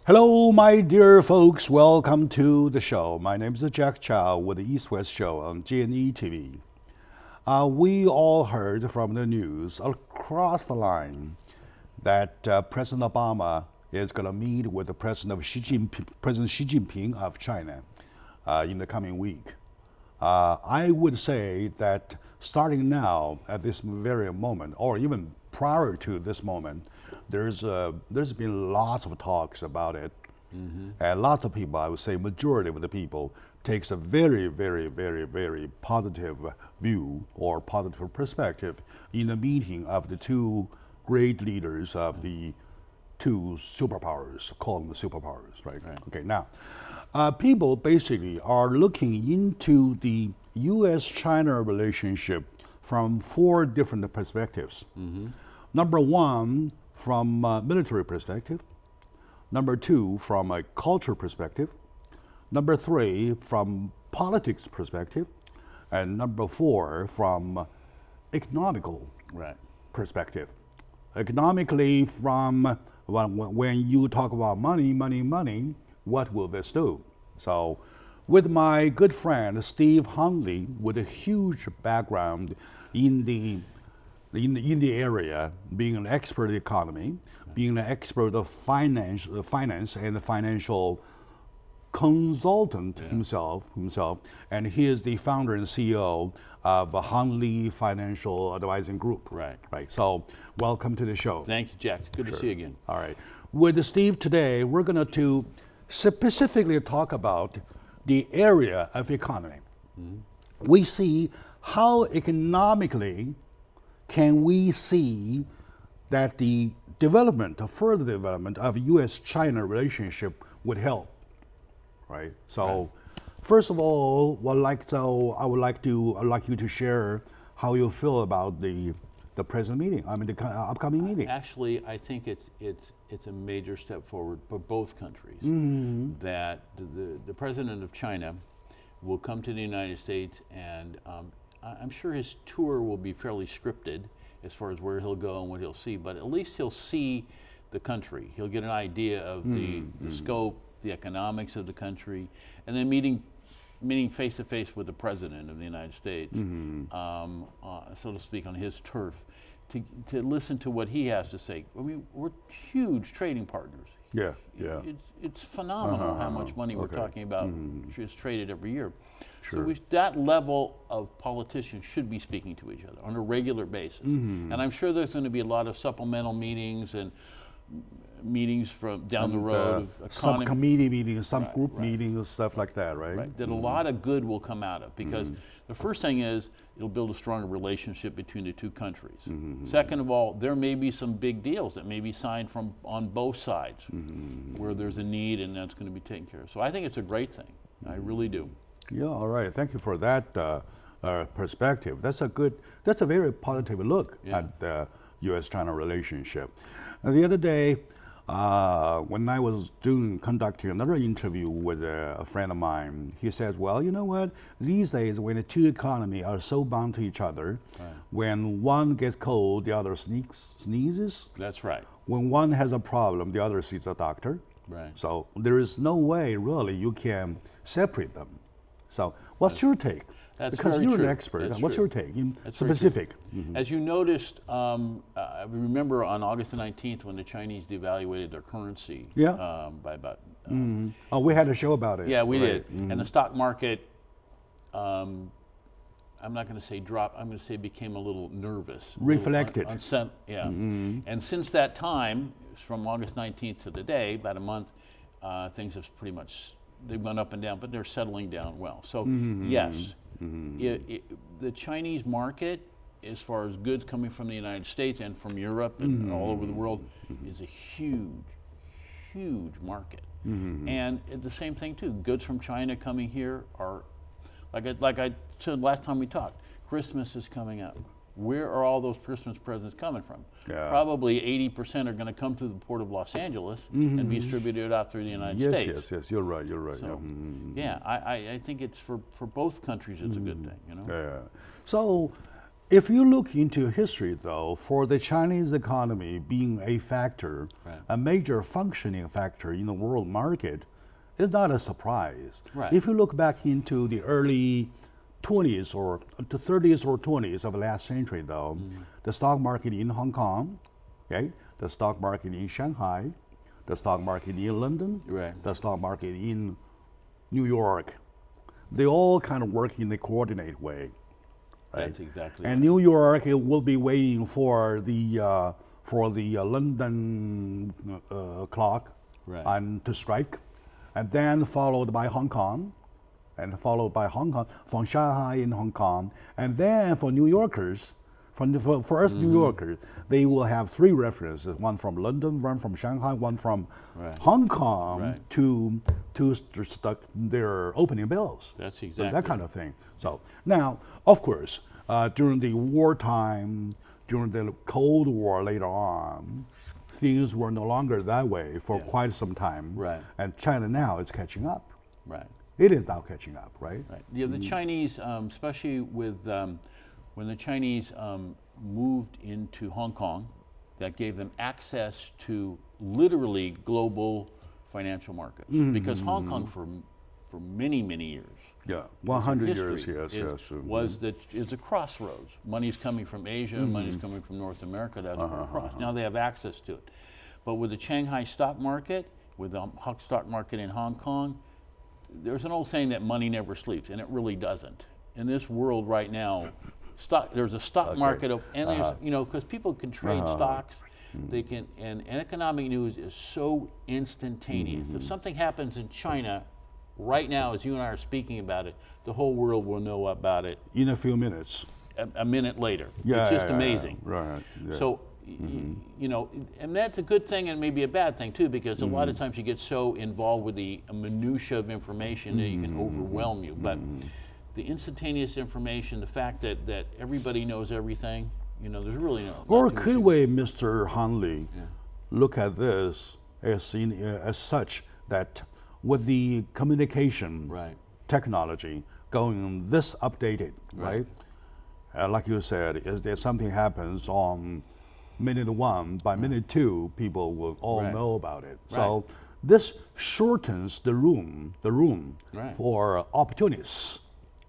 Hello, my dear folks. Welcome to the show. My name is Jack Chow with the East West Show on G&E TV. We all heard from the news across the line that President Obama is going to meet with the President Xi Jinping of China in the coming week. I would say that starting now, at this very moment, or even prior to this moment, there's been lots of talks about it, and lots of people, I would say majority of the people, takes a very, very, very, very positive view or positive perspective in the meeting of the two great leaders of the two superpowers, call them the superpowers, right? Okay, now, people basically are looking into the U.S.-China relationship from four different perspectives. Number one, from a military perspective. Number two, from a culture perspective. Number three, from politics perspective. And number four, from economical perspective. Economically, from when you talk about money, what will this do? So with my good friend Steve Huntley, with a huge background in the area, being an expert in economy, being an expert of finance and financial consultant himself, and he is the founder and CEO of Huntley Financial Advising Group. Right. So, welcome to the show. Thank you, Jack. Good to see you again. All right. With Steve today, we're going to specifically talk about the area of economy. We see how economically can we see that the further development of U.S.-China relationship would help, right? So, first of all, I would like you to share how you feel about the present meeting. I mean, the upcoming meeting. Actually, I think it's a major step forward for both countries. That the president of China will come to the United States, and I'm sure his tour will be fairly scripted as far as where he'll go and what he'll see, but at least he'll see the country. He'll get an idea of the scope, the economics of the country, and then meeting face to face with the president of the United States, so to speak, on his turf, to listen to what he has to say. I mean, we're huge trading partners. It's phenomenal how much money we're talking about is traded every year. So that level of politicians should be speaking to each other on a regular basis. And I'm sure there's going to be a lot of supplemental meetings and meetings from down the road. Subcommittee meetings, subgroup meetings, stuff like that, right? That a lot of good will come out of, because the first thing is it'll build a stronger relationship between the two countries. Second of all, there may be some big deals that may be signed on both sides where there's a need, and that's going to be taken care of. So I think it's a great thing. I really do. Yeah, all right. Thank you for that perspective. That's a very positive look at the U.S.-China relationship. The other day, when I was conducting another interview with a friend of mine, he says, well, you know what? These days, when the two economies are so bound to each other, when one gets cold, the other sneezes. That's right. When one has a problem, the other sees a doctor. So there is no way, really, you can separate them. So what's your take? Because you're an expert. What's your take in specific? As you noticed, I remember on August the 19th when the Chinese devaluated their currency by about... oh, we had a show about it. Yeah, we did. And the stock market, I'm not going to say dropped, I'm going to say became a little nervous. Reflected. And since that time, from August 19th to the day, about a month, things have pretty much, they've gone up and down, but they're settling down well. So yes, the Chinese market, as far as goods coming from the United States and from Europe and all over the world, is a huge, huge market. And the same thing too, goods from China coming here are, like I said last time we talked, Christmas is coming up. Where are all those Christmas presents coming from? Probably 80% are going to come through the port of Los Angeles and be distributed out through the United States. Yes, you're right. So, I think it's for both countries, it's a good thing, you know? So if you look into history, though, for the Chinese economy being a factor, Right. a major functioning factor in the world market, is not a surprise. Right. If you look back into the early 20s or the 30s or 20s of last century, though, the stock market in Hong Kong, okay, the stock market in Shanghai, the stock market in London, Right. the stock market in New York, they all kind of work in a coordinated way. Right? That's exactly And right. New York it will be waiting for the London clock Right. and to strike, and then followed by Hong Kong, and followed by Hong Kong from Shanghai in Hong Kong, and then for New Yorkers, for us New Yorkers, they will have three references: one from London, one from Shanghai, one from Right. Hong Kong Right. to stuck their opening bells. That's So exactly that kind of thing. So now, of course, during the wartime, during the Cold War later on, things were no longer that way for quite some time. Right. And China now is catching up. Right. It is now catching up, right? Right. Yeah, the Chinese, especially with when the Chinese moved into Hong Kong, that gave them access to literally global financial markets. Because Hong Kong, for many, many years, Yeah, 100 years, history yes, yes. was that is a crossroads. Money's coming from Asia, money's coming from North America. That's going across. Now they have access to it. But with the Shanghai stock market, with the stock market in Hong Kong, there's an old saying that money never sleeps, and it really doesn't. In this world right now, there's a stock market of, and there's, because people can trade stocks, they can, and economic news is so instantaneous. If something happens in China right now, as you and I are speaking about it, the whole world will know about it In a few minutes. a minute later. Yeah, It's just yeah, yeah, amazing. Right. Yeah. So, and that's a good thing and maybe a bad thing too, because a lot of times you get so involved with the minutia of information that you can overwhelm you. But the instantaneous information, the fact that everybody knows everything, there's really no. Or not too could much- we, Mr. Hanley, look at this as such that with the communication Right. technology going this updated, right? Like you said, is there something happens on minute one, by minute two, people will all Right. know about it. So this shortens the room Right. for opportunists,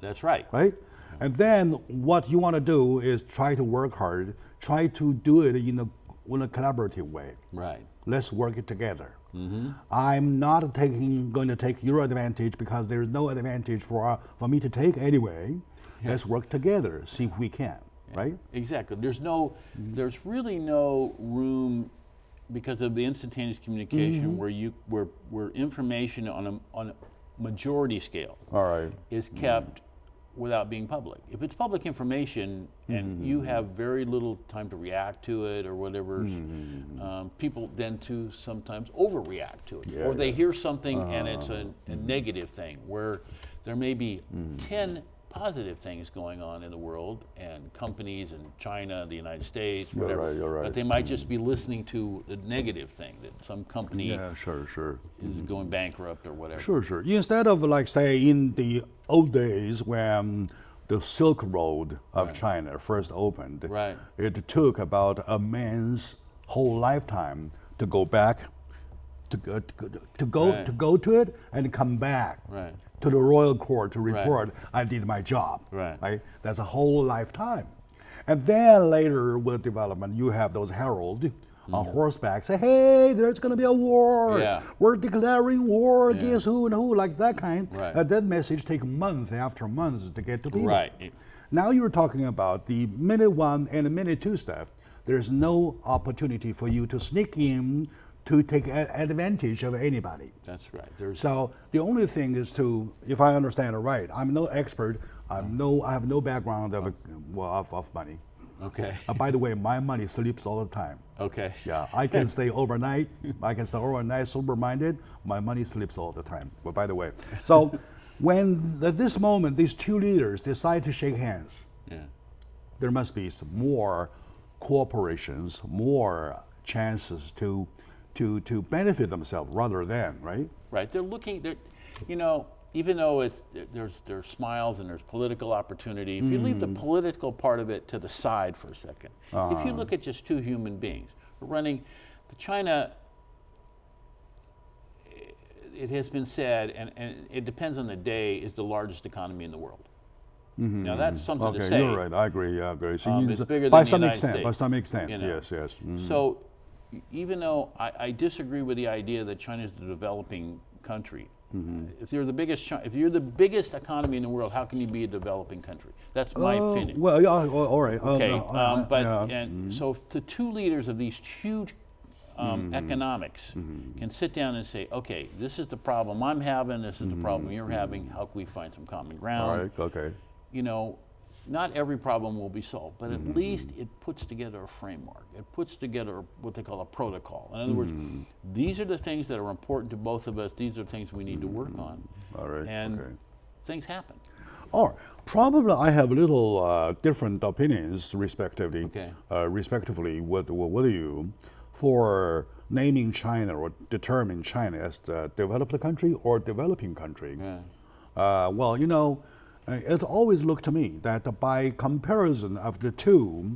That's right. right? And then what you want to do is try to work hard, try to do it in a collaborative way. Right. Let's work it together. I'm not going to take your advantage because there's no advantage for me to take anyway. Let's work together, see if we can, right? Exactly. There's really no room because of the instantaneous communication where information on a majority scale All right. is kept without being public. If it's public information and you have very little time to react to it or whatever, people tend to sometimes overreact to it. Yeah, Or they hear something and it's a negative thing where there may be 10 positive things going on in the world and companies in China, the United States, whatever. you're right. But they might just be listening to the negative thing that some company Yeah, sure. is going bankrupt or whatever. Sure. Instead of like say in the old days when the Silk Road of China first opened, Right. it took about a man's whole lifetime to go back, to go to it and come back Right. to the royal court to report I did my job. Right. That's a whole lifetime. And then later with development, you have those heralds on horseback say, hey, there's going to be a war. Yeah. We're declaring war against who and who, like that kind. Right. That message takes month after month to get to people. Right. Now you're talking about the minute one and the minute two stuff. There's no opportunity for you to sneak in to take advantage of anybody. That's right. So the only thing is to, if I understand it right, I'm no expert. I have no background of money. Okay. By the way, my money sleeps all the time. Okay. Yeah, I can stay overnight. I can stay overnight sober-minded. My money sleeps all the time. But by the way, so when at this moment these two leaders decide to shake hands, there must be some more cooperations, more chances to benefit themselves rather than, right? Right. They're looking. even though there's smiles and there's political opportunity, if you leave the political part of it to the side for a second, if you look at just two human beings running China, it has been said, and it depends on the day, is the largest economy in the world. Now that's something to say. You're right. I agree. So it's bigger by than some the extent. United By States, some extent, you know. yes. So even though I disagree with the idea that China is a developing country, if you're the biggest economy in the world, how can you be a developing country? That's my opinion. Well, yeah, all right. Okay, yeah. So if the two leaders of these huge economics can sit down and say, okay, this is the problem I'm having, this is the problem you're having, how can we find some common ground? All right, okay. You know, not every problem will be solved, but at least it puts together a framework. It puts together what they call a protocol. In other words, these are the things that are important to both of us. These are things we need to work on. All right, and okay. things happen. Or probably I have a little different opinions respectively, Okay. Respectively with you for naming China or determining China as the developed country or developing country. Yeah. Well, you know, it always looked to me that by comparison of the two,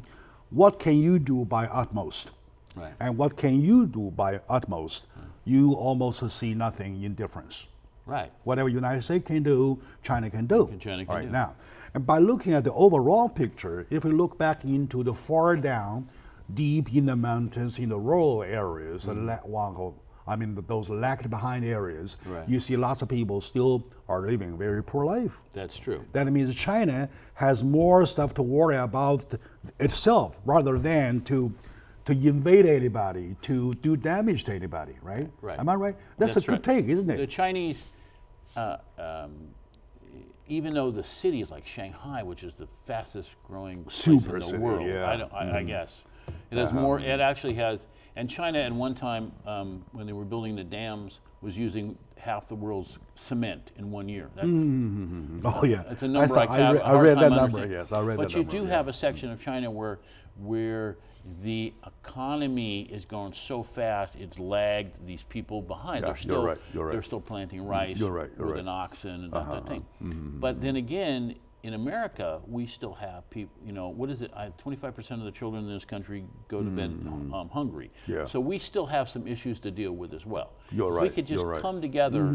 what can you do by utmost? Right. And what can you do by utmost? You almost see nothing in difference. Right. Whatever United States can do, China can do. China can All right, do. now, and by looking at the overall picture, if we look back into the far down, deep in the mountains, in the rural areas, those lagged behind areas, Right. you see lots of people still are living a very poor life. That's true. That means China has more stuff to worry about itself rather than to invade anybody, to do damage to anybody, right? Right. Am I right? That's a good right. take, isn't it? The Chinese, even though the city is like Shanghai, which is the fastest growing Super place in city, the world, yeah. I guess it has more. It actually has. And China, at one time, when they were building the dams, was using half the world's cement in 1 year. Oh yeah, It's a number I read that number. Yes, I read that number. But you do have a section of China where the economy is going so fast, it's lagged these people behind. Yeah, They're still you're right. they're still planting rice You're right. with an oxen and that thing. But then again, in America, we still have people. You know, what is it? 25% of the children in this country go to bed hungry. Yeah. So we still have some issues to deal with as well. You're If right. we could just You're right. come together You're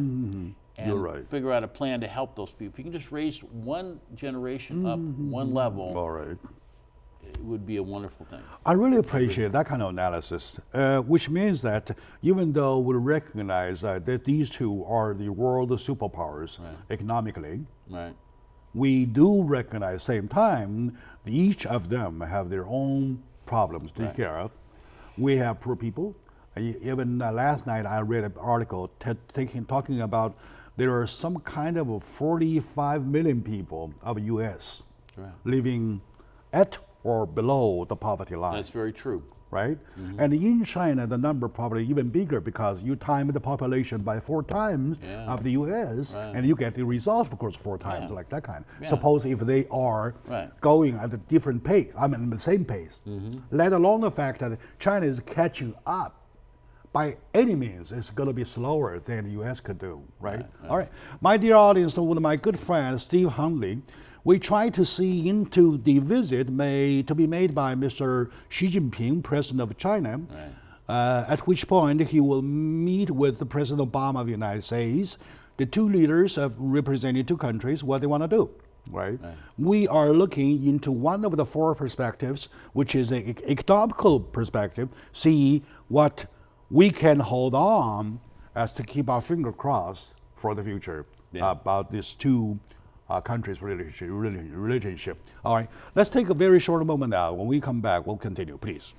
and right. figure out a plan to help those people. If you can just raise one generation up one level, All right. it would be a wonderful thing. I really appreciate that kind of analysis, which means that even though we recognize that these two are the world superpowers economically, Right. we do recognize at the same time each of them have their own problems to take care of. We have poor people. Even last night I read an article talking about there are some kind of 45 million people of U.S. living at or below the poverty line. That's very true. Right? And in China, the number probably even bigger because you time the population by 4 times of the U.S. and you get the result, of course, 4 times, like that kind. Suppose if they are going at a different pace, the same pace, let alone the fact that China is catching up. By any means, it's going to be slower than the U.S. could do, right? All right. My dear audience, with my good friend, Steve Hundley, we try to see into the visit to be made by Mr. Xi Jinping, President of China, at which point he will meet with the President Obama of the United States. The two leaders have represented two countries, what they want to do. Right? We are looking into one of the 4 perspectives, which is the economical perspective, see what we can hold on as to keep our finger crossed for the future about these two countries' relationship. All right, let's take a very short moment now. When we come back, we'll continue, please.